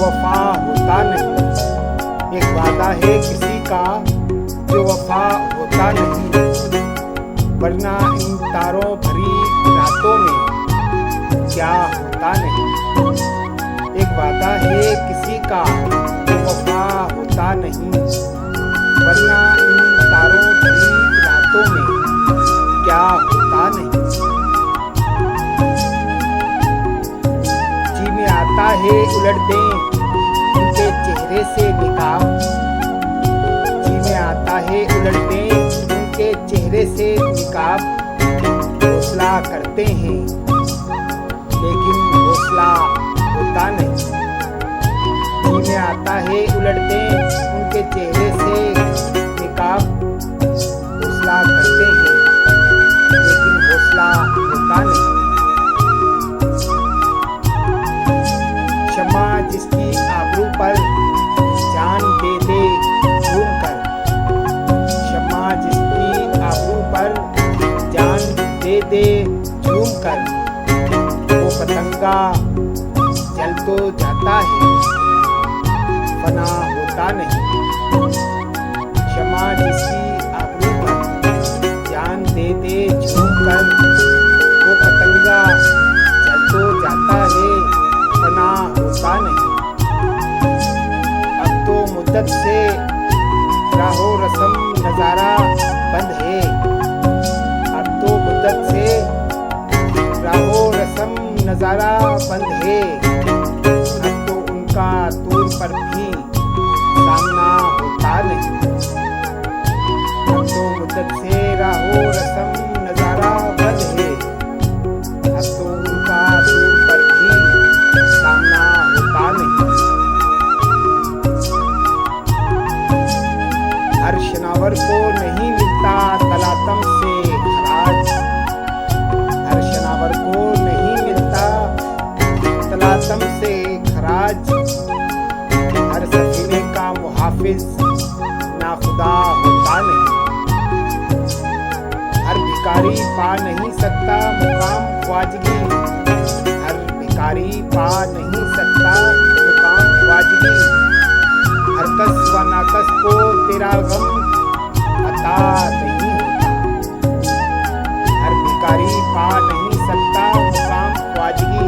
वफा होता नहीं। एक वादा है किसी का जो वफा होता नहीं, वरना इन तारों भरी रातों में क्या होता नहीं। एक वादा है किसी का जो वफा होता नहीं, वरना इन तारों भरी रातों में क्या होता नहीं। जी में आता है उलट दें उनके चेहरे से निकाब, जी में आता है उलट दें उनके चेहरे से निकाब। हौसला करते हैं लेकिन हौसला होता नहीं। जी में आता है उलट दें उनके चेहरे से निकाब। हौसला करते हैं लेकिन हौसला होता नहीं। शम्मा जिसकी आबरू पर जान दे दे झूम कर, शम्मा जिसकी आबरू पर जान दे दे झूम कर, वो पतंगा जल तो जाता है फना होता नहीं। शम्मा जिसकी आबरू पर जान दे दे झूम कर, वो पतंगा जल तो जाता है फना होता नहीं। अब तो मुद्दत से राहो रस्म नजारा बंद है, अब तो मुद्दत से राहो रस्म नजारा बंद है। अब तो उनका तूर पर भी सामना होता नहीं। अब तो मुद्दत से राहो रस्म नजारा बंद है, अब तो उनका तूर पर भी सामना होता नहीं। हर शनावर को नहीं मिलता तलातम से खराज, हर शनावर को नहीं मिलता तलातम से खराज। हर सफीने का मुहाफिज ना खुदा होता नहीं। हर भिखारी पा नहीं सकता मुकाम ख्वाजगी, हर भिखारी पा नहीं सकता मुकाम ख्वाजगी। हर कस व नाकस को तेरा गम अता नहीं होता, हर भिखारी पा नहीं सकता मुकाम ख्वाजगी।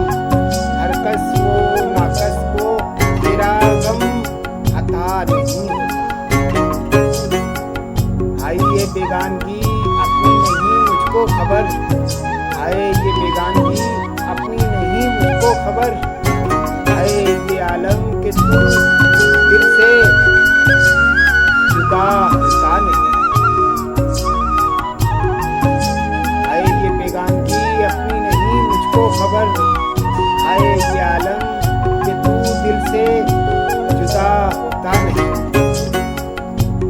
हर कस व नाकस को तेरा गम अता नहीं होता। हाय ये बेगानगी अपनी नहीं मुझको खबर, हाय ये बेगानगी अपनी नहीं मुझको खबर। हाय ये आलम के तू दिल से जुदा होता नहीं। हाय ये बेगानगी अपनी नहीं मुझको खबर, हाय ये आलम के तू दिल से जुदा होता नहीं।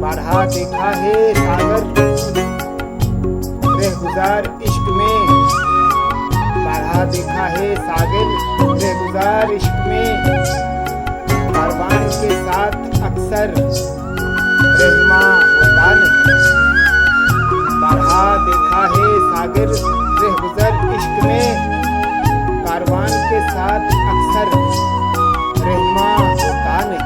बारहा देखा है सागर रेहगुजार इश्क में, बारहा देखा है सागर रेहगुजार इश्क में। कारवान के साथ अक्सर रहनुमा होता नहीं। बारहा देखा है सागर रेहगुजार इश्क में, कारवान के साथ अक्सर रहनुमा होता नहीं।